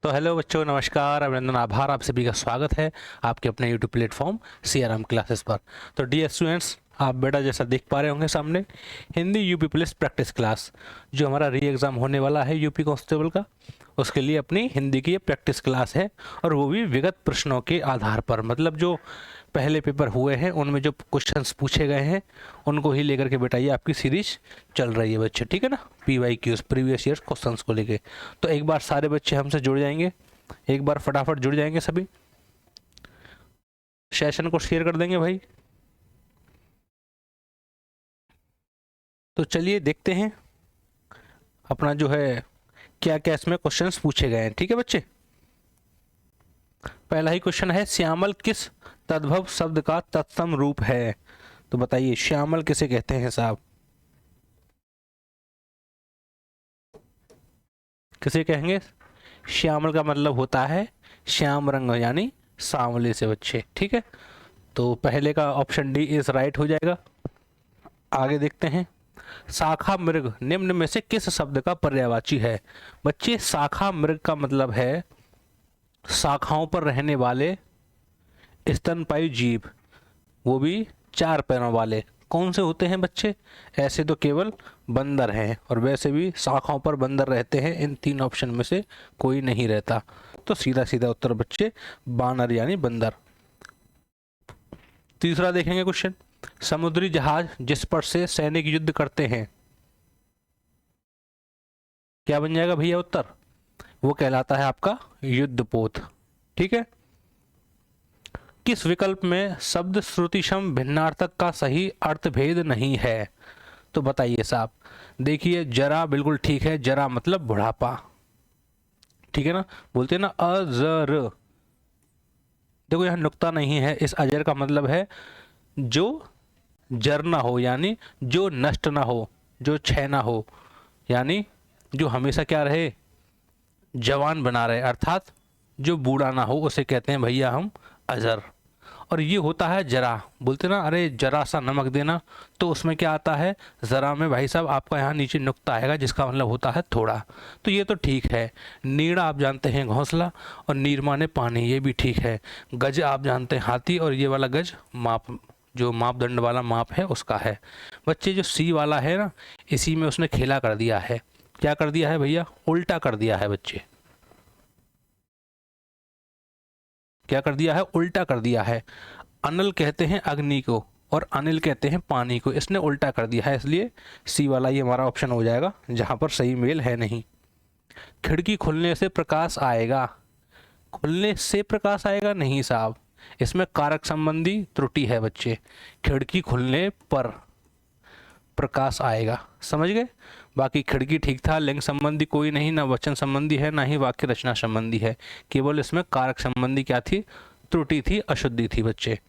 तो हेलो बच्चों, नमस्कार, अभिनंदन, आभार, आप सभी का स्वागत है आपके अपने यूट्यूब प्लेटफॉर्म सीआरएम क्लासेस पर। तो डियर स्टूडेंट्स, आप बेटा जैसा देख पा रहे होंगे सामने Hindi UP police practice class, जो हमारा री एग्ज़ाम होने वाला है यूपी कांस्टेबल का, उसके लिए अपनी हिंदी की ये प्रैक्टिस क्लास है। और वो भी विगत प्रश्नों के आधार पर, मतलब जो पहले पेपर हुए हैं उनमें जो क्वेश्चंस पूछे गए हैं उनको ही लेकर के बेटा ये आपकी सीरीज चल रही है बच्चे, ठीक है ना। PYQs, प्रीवियस ईयर क्वेश्चंस को लेके। तो एक बार सारे बच्चे हमसे जुड़ जाएंगे, एक बार फटाफट जुड़ जाएंगे सभी, सेशन को शेयर कर देंगे भाई। तो चलिए देखते हैं अपना जो है क्या क्या इसमें क्वेश्चंस पूछे गए हैं, ठीक है बच्चे। पहला ही क्वेश्चन है, श्यामल किस तद्भव शब्द का तत्सम रूप है? तो बताइए श्यामल किसे कहते हैं साहब? किसे कहेंगे? श्यामल का मतलब होता है श्याम रंग, यानी सांवले से बच्चे, ठीक है। तो पहले का ऑप्शन डी इज राइट हो जाएगा। आगे देखते हैं, शाखा मृग निम्न में से किस शब्द का पर्यायवाची है? बच्चे शाखा मृग का मतलब है शाखाओं पर रहने वाले स्तनपायी जीव, वो भी 4 पैरों वाले। कौन से होते हैं बच्चे? ऐसे तो केवल बंदर हैं, और वैसे भी शाखाओं पर बंदर रहते हैं, इन 3 ऑप्शन में से कोई नहीं रहता। तो सीधा सीधा उत्तर बच्चे बानर यानी बंदर। तीसरा देखेंगे क्वेश्चन, समुद्री जहाज जिस पर से सैनिक युद्ध करते हैं, क्या बन जाएगा भैया उत्तर? वो कहलाता है आपका युद्धपोत, ठीक है। किस विकल्प में शब्द श्रुतिशम भिन्नार्थक का सही अर्थभेद नहीं है? तो बताइए साहब। देखिए, जरा बिल्कुल ठीक है, जरा मतलब बुढ़ापा, ठीक है ना। बोलते हैं ना अजर, देखो यहाँ नुक्ता नहीं है, इस अजर का मतलब है जो जर ना हो, यानी जो नष्ट ना हो, जो क्षय ना हो, यानी जो हमेशा क्या रहे, जवान बना रहे, अर्थात जो बूढ़ा ना हो, उसे कहते हैं भैया हम अजर। और ये होता है जरा, बोलते ना अरे जरा सा नमक देना, तो उसमें क्या आता है, ज़रा में भाई साहब आपका यहाँ नीचे नुक्ता आएगा, जिसका मतलब होता है थोड़ा। तो ये तो ठीक है। नीड़ा आप जानते हैं घोंसला, और नीरमा ने पानी, ये भी ठीक है। गज आप जानते हैं हाथी, और ये वाला गज माप, जो मापदंड वाला माप है उसका है। बच्चे जो सी वाला है ना, इसी में उसने खेला कर दिया है। क्या कर दिया है भैया? उल्टा कर दिया है बच्चे। क्या कर दिया है? उल्टा कर दिया है। अनल कहते हैं अग्नि को, और अनिल कहते हैं पानी को, इसने उल्टा कर दिया है, इसलिए सी वाला ये हमारा ऑप्शन हो जाएगा, जहां पर सही मेल है नहीं। खिड़की खुलने से प्रकाश आएगा, खुलने से प्रकाश आएगा नहीं साहब, इसमें कारक संबंधी त्रुटि है बच्चे। खिड़की खुलने पर प्रकाश आएगा, समझ गए। बाकी खिड़की ठीक था, लिंग संबंधी कोई नहीं, ना वचन संबंधी है, ना ही वाक्य रचना संबंधी है, केवल इसमें कारक संबंधी क्या थी, त्रुटि थी, अशुद्धि थी बच्चे।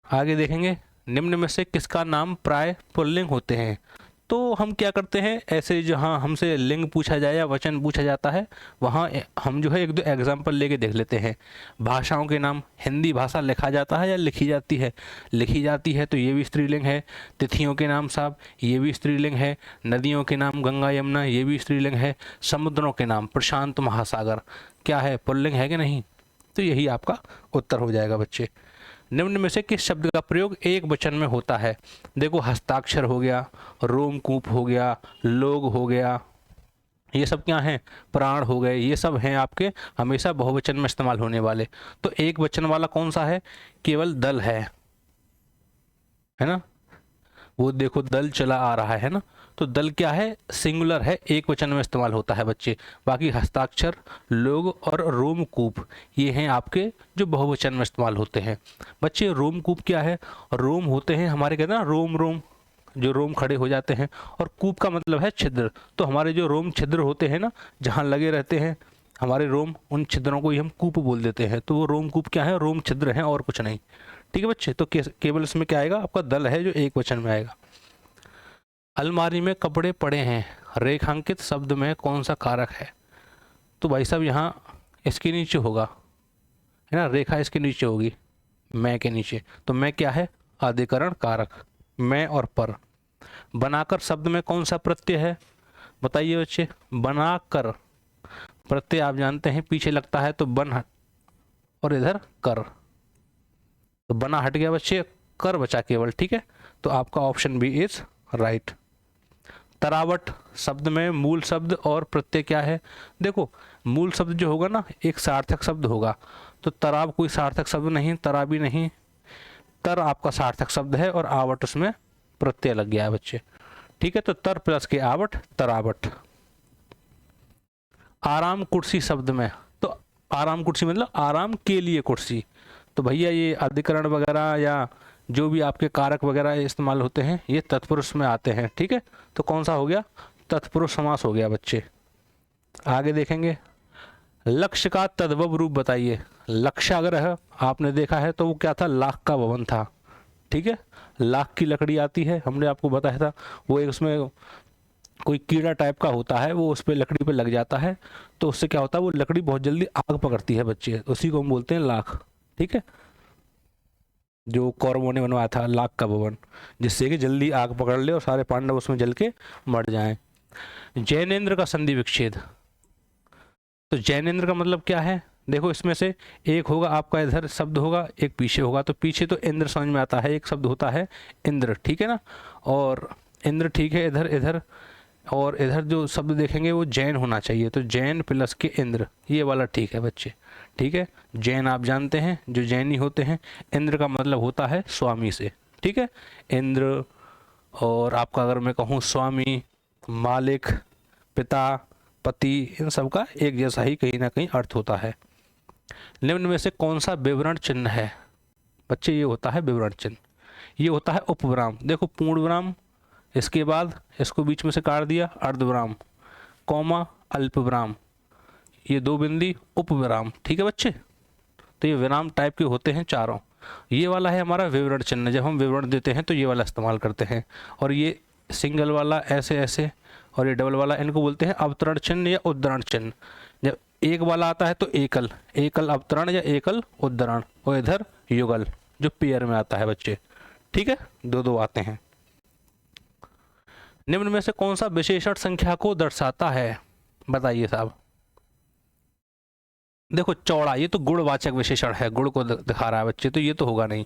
आगे देखेंगे, निम्न में से किसका नाम प्राय पुल्लिंग होते हैं? तो हम क्या करते हैं, ऐसे जहाँ हमसे लिंग पूछा जाए या वचन पूछा जाता है, वहाँ हम जो है 1-2 एग्जाम्पल लेके देख लेते हैं। भाषाओं के नाम, हिंदी भाषा लिखा जाता है या लिखी जाती है? लिखी जाती है, तो ये भी स्त्रीलिंग है। तिथियों के नाम साहब, ये भी स्त्रीलिंग है। नदियों के नाम गंगा यमुना, ये भी स्त्रीलिंग है। समुद्रों के नाम प्रशांत महासागर, क्या है, पुल्लिंग है कि नहीं? तो यही आपका उत्तर हो जाएगा बच्चे। निम्न में से किस शब्द का प्रयोग एक वचन में होता है? देखो, हस्ताक्षर हो गया, रोमकूप हो गया, लोग हो गया, ये सब क्या हैं, प्राण हो गए, ये सब हैं आपके हमेशा बहुवचन में इस्तेमाल होने वाले। तो एक वचन वाला कौन सा है? केवल दल है ना। वो देखो दल चला आ रहा है ना, तो दल क्या है, सिंगुलर है, एक वचन में इस्तेमाल होता है बच्चे। बाकी हस्ताक्षर, लोग और रोमकूप, ये हैं आपके जो बहुवचन में इस्तेमाल होते हैं बच्चे। रोमकूप क्या है? रोम होते हैं हमारे, कहते हैं ना रोम रोम, जो रोम खड़े हो जाते हैं, और कूप का मतलब है छिद्र। तो हमारे जो रोम छिद्र होते हैं ना, जहाँ लगे रहते हैं हमारे रोम, उन छिद्रों को ही हम कूप बोल देते हैं। तो वो रोमकूप क्या है, रोम छिद्र हैं और कुछ नहीं, ठीक है बच्चे। तो केवल इसमें क्या आएगा, आपका दल है जो एक वचन में आएगा। अलमारी में कपड़े पड़े हैं, रेखांकित शब्द में कौन सा कारक है? तो भाई साहब यहाँ इसके नीचे होगा, है ना, रेखा इसके नीचे होगी, मैं के नीचे। तो मैं क्या है, अधिकरण कारक, मैं और पर। बनाकर शब्द में कौन सा प्रत्यय है? बताइए बच्चे। बनाकर प्रत्यय आप जानते हैं पीछे लगता है तो बन हट, और इधर कर, तो बना हट गया बच्चे, कर बचा केवल। ठीक है, तो आपका ऑप्शन बी इज राइट। तरावट शब्द में मूल शब्द और प्रत्यय क्या है? देखो मूल शब्द जो होगा ना एक सार्थक शब्द होगा, तो तराब कोई सार्थक शब्द नहीं, तराबी नहीं, तर आपका सार्थक शब्द है और आवट उसमें प्रत्यय लग गया है बच्चे। ठीक है, तो तर प्लस के आवट तरावट। आराम कुर्सी शब्द में, तो आराम कुर्सी मतलब आराम के लिए कुर्सी, तो भैया ये अधिकरण वगैरह या जो भी आपके कारक वगैरह इस्तेमाल होते हैं ये तत्पुरुष में आते हैं। ठीक है, तो कौन सा हो गया? तत्पुरुष समास हो गया बच्चे। आगे देखेंगे, लक्ष्य का तद्भव रूप बताइए। लक्षाग्रह आपने देखा है तो वो क्या था? लाख का भवन था। ठीक है, लाख की लकड़ी आती है, हमने आपको बताया था, वो एक उसमें कोई कीड़ा टाइप का होता है, वो उस पर लकड़ी पे लग जाता है, तो उससे क्या होता है वो लकड़ी बहुत जल्दी आग पकड़ती है बच्चे, उसी को हम बोलते हैं लाख। ठीक है, जो कौरवों ने बनवाया था लाख का भवन, जिससे कि जल्दी आग पकड़ ले और सारे पांडव उसमें जल के मर जाएं। जैनेन्द्र का संधि विच्छेद, तो जैनेन्द्र का मतलब क्या है? देखो इसमें से एक होगा आपका इधर शब्द होगा, एक पीछे होगा, तो पीछे तो इंद्र समझ में आता है, एक शब्द होता है इंद्र। ठीक है ना, और इंद्र ठीक है, इधर इधर और इधर जो शब्द देखेंगे वो जैन होना चाहिए, तो जैन प्लस के इंद्र, ये वाला ठीक है बच्चे। ठीक है, जैन आप जानते हैं जो जैनी होते हैं, इंद्र का मतलब होता है स्वामी से। ठीक है, इंद्र, और आपका अगर मैं कहूँ स्वामी, मालिक, पिता, पति, इन सब का एक जैसा ही कहीं ना कहीं अर्थ होता है। निम्न में से कौन सा विवरण चिन्ह है? बच्चे ये होता है विवरण चिन्ह, ये होता है उपविराम। देखो पूर्ण विराम, इसके बाद इसको बीच में से काट दिया अर्धविराम, कौमा, अल्पविराम, ये दो बिंदी उपविराम। ठीक है बच्चे, तो ये विराम टाइप के होते हैं चारों। ये वाला है हमारा विवरण चिन्ह, जब हम विवरण देते हैं तो ये वाला इस्तेमाल करते हैं, और ये सिंगल वाला ऐसे ऐसे, और ये डबल वाला, इनको बोलते हैं अवतरण चिन्ह या उद्धरण चिन्ह। जब एक वाला आता है तो एकल, एकल अवतरण या एकल उद्धरण, और इधर युगल जो पेयर में आता है बच्चे। ठीक है, दो दो आते हैं। निम्न में से कौन सा विशेषण संख्या को दर्शाता है? बताइए साहब। देखो चौड़ा, ये तो गुणवाचक विशेषण है, गुण को दिखा रहा है बच्चे, तो ये तो होगा नहीं।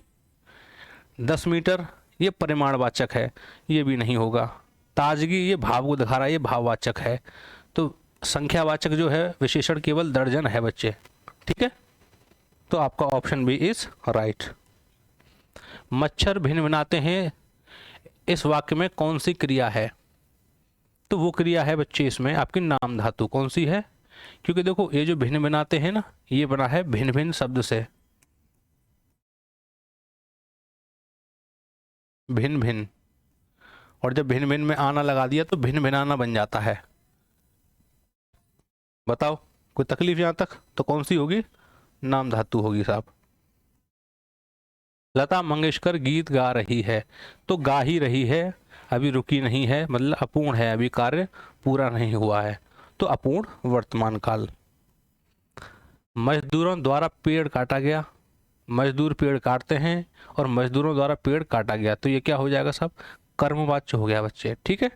10 मीटर ये परिमाणवाचक है, ये भी नहीं होगा। ताजगी ये भाव को दिखा रहा है, ये भाववाचक है। तो संख्यावाचक जो है विशेषण केवल दर्जन है बच्चे। ठीक है, तो आपका ऑप्शन बी इज राइट। मच्छर भिन भिनाते हैं, इस वाक्य में कौन सी क्रिया है? तो वो क्रिया है बच्चे इसमें आपकी नाम धातु। कौन सी है? क्योंकि देखो ये जो भिन्न बनाते हैं ना, ये बना है भिन्न भिन्न शब्द से, भिन्न भिन्न, और जब भिन्न भिन्न में आना लगा दिया तो भिन्न भिन्नाना बन जाता है। बताओ कोई तकलीफ यहां तक? तो कौन सी होगी? नाम धातु होगी साहब। लता मंगेशकर गीत गा रही है, तो गा ही रही है, अभी रुकी नहीं है, मतलब अपूर्ण है, अभी कार्य पूरा नहीं हुआ है, तो अपूर्ण वर्तमान काल। मजदूरों द्वारा पेड़ काटा गया, मजदूर पेड़ काटते हैं और मजदूरों द्वारा पेड़ काटा गया, तो ये क्या हो जाएगा साहब? कर्मवाच्य हो गया बच्चे। ठीक है,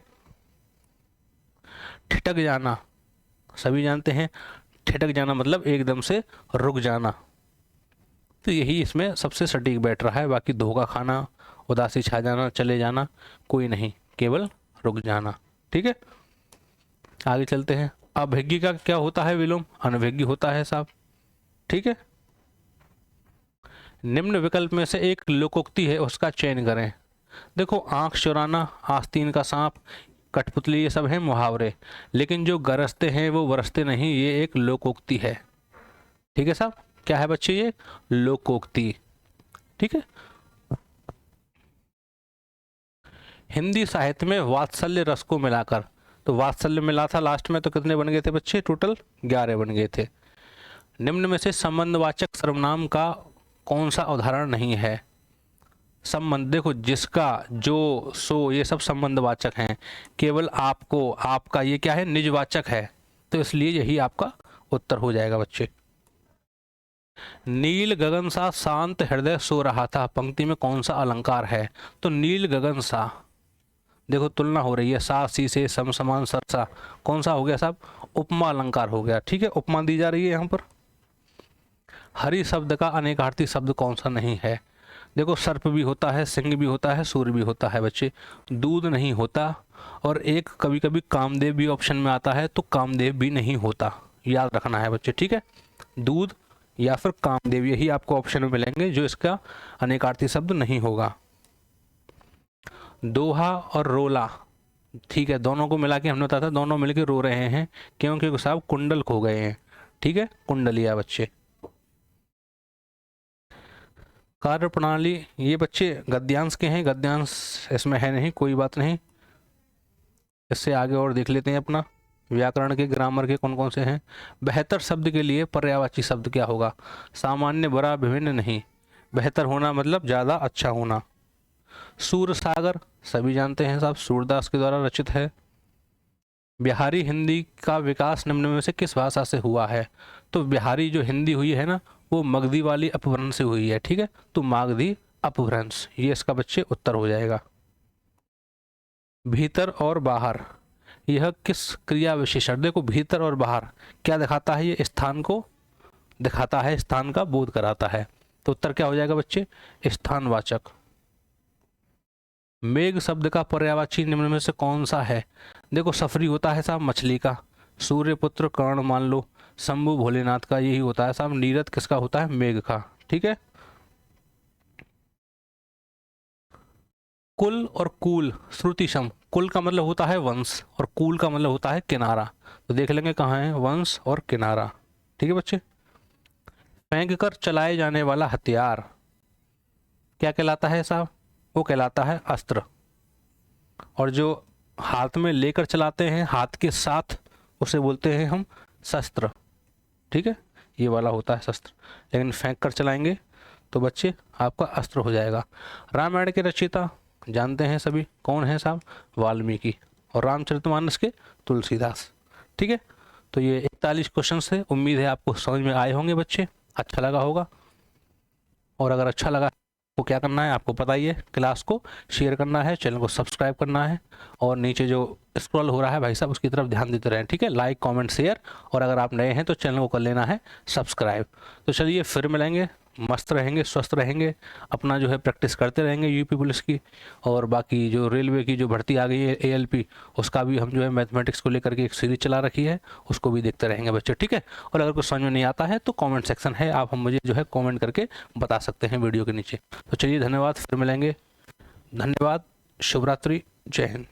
ठिठक जाना, सभी जानते हैं ठिठक जाना मतलब एकदम से रुक जाना, तो यही इसमें सबसे सटीक बैठ रहा है। बाकी धोखा खाना, उदासी छा जाना, चले जाना कोई नहीं, केवल रुक जाना। ठीक है, आगे चलते हैं। अभिज्ञ का क्या होता है विलोम? अनभिज्ञ होता है साहब। ठीक है, निम्न विकल्प में से एक लोकोक्ति है, उसका चयन करें। देखो आंख चुराना, आस्तीन का सांप, कठपुतली, ये सब हैं मुहावरे, लेकिन जो गरजते हैं वो बरसते नहीं, ये एक लोकोक्ति है। ठीक है साहब, क्या है बच्चे? ये लोकोक्ति। ठीक है, हिंदी साहित्य में वात्सल्य रस को मिलाकर, तो वात्सल्य मिला था लास्ट में, तो कितने बन गए थे बच्चे? टोटल 11 बन गए थे। निम्न में से संबंधवाचक सर्वनाम का कौन सा उदाहरण नहीं है? संबंध, देखो जिसका, जो, सो, ये सब संबंधवाचक हैं, केवल आपको, आपका ये क्या है? निजवाचक है, तो इसलिए यही आपका उत्तर हो जाएगा बच्चे। नील गगन सा शांत हृदय सो रहा था, पंक्ति में कौन सा अलंकार है? तो नील गगन सा, देखो तुलना हो रही है, सा सी से, सम समान सरसा, कौन सा हो गया साहब, उपमा अलंकार हो गया। ठीक है, उपमा दी जा रही है यहाँ पर। हरि शब्द का अनेकार्थी शब्द कौन सा नहीं है? देखो सर्प भी होता है, सिंह भी होता है, सूर्य भी होता है बच्चे, दूध नहीं होता, और एक कभी कभी कामदेव भी ऑप्शन में आता है, तो कामदेव भी नहीं होता, याद रखना है बच्चे। ठीक है, दूध या फिर कामदेव, यही आपको ऑप्शन में मिलेंगे जो इसका अनेकार्थी शब्द नहीं होगा। दोहा और रोला, ठीक है, दोनों को मिला के हमने बताया था, दोनों मिलके रो रहे हैं, क्योंकि साहब कुंडल खो गए हैं। ठीक है, कुंडलिया बच्चे। कार्य प्रणाली, ये बच्चे गद्यांश के हैं, गद्यांश इसमें है नहीं, कोई बात नहीं। इससे आगे और देख लेते हैं अपना व्याकरण के, ग्रामर के कौन कौन से हैं। बेहतर शब्द के लिए पर्यायवाची शब्द क्या होगा? सामान्य, बुरा, विभिन्न नहीं। बेहतर होना मतलब ज़्यादा अच्छा होना। सूर सागर सभी जानते हैं साहब, सूरदास के द्वारा रचित है। बिहारी हिंदी का विकास निम्न में से किस भाषा से हुआ है? तो बिहारी जो हिंदी हुई है ना, वो मगधी वाली अपभ्रंश से हुई है। ठीक है, तो मागधी अपभ्रंश, ये इसका बच्चे उत्तर हो जाएगा। भीतर और बाहर, यह किस क्रिया विशेषण? देखो भीतर और बाहर क्या दिखाता है? ये स्थान को दिखाता है, स्थान का बोध कराता है। तो उत्तर क्या हो जाएगा बच्चे? स्थानवाचक। मेघ शब्द का पर्यायवाची निम्न में से कौन सा है? देखो सफरी होता है साहब मछली का, सूर्यपुत्र कर्ण मान लो, शंभु भोलेनाथ का यही होता है साहब, नीरद किसका होता है? मेघ का। ठीक है, कुल और कूल श्रुतिशम, कुल का मतलब होता है वंश और कूल का मतलब होता है किनारा, तो देख लेंगे कहाँ है वंश और किनारा। ठीक है बच्चे। फेंक कर चलाए जाने वाला हथियार क्या कहलाता है साहब? वो कहलाता है अस्त्र। और जो हाथ में लेकर चलाते हैं हाथ के साथ, उसे बोलते हैं हम शस्त्र। ठीक है, ये वाला होता है शस्त्र, लेकिन फेंक कर चलाएंगे तो बच्चे आपका अस्त्र हो जाएगा। रामायण के रचयिता जानते हैं सभी, कौन है साहब? वाल्मीकि। और रामचरितमानस के तुलसीदास। ठीक है, तो ये 41 क्वेश्चन थे, उम्मीद है आपको समझ में आए होंगे बच्चे, अच्छा लगा होगा। और अगर अच्छा लगा तो क्या करना है आपको पता ही है, क्लास को शेयर करना है, चैनल को सब्सक्राइब करना है, और नीचे जो स्क्रॉल हो रहा है भाई साहब उसकी तरफ ध्यान देते रहें। ठीक है, लाइक कमेंट शेयर, और अगर आप नए हैं तो चैनल को कर लेना है सब्सक्राइब। तो चलिए फिर मिलेंगे, मस्त रहेंगे, स्वस्थ रहेंगे, अपना जो है प्रैक्टिस करते रहेंगे यूपी पुलिस की, और बाकी जो रेलवे की जो भर्ती आ गई है ALP, उसका भी हम जो है मैथमेटिक्स को लेकर के एक सीरीज चला रखी है, उसको भी देखते रहेंगे बच्चे। ठीक है, और अगर कुछ समझ में नहीं आता है तो कमेंट सेक्शन है, आप हम मुझे जो है कमेंट करके बता सकते हैं वीडियो के नीचे। तो चलिए धन्यवाद, फिर मिलेंगे, धन्यवाद, शुभ रात्रि, जय हिंद।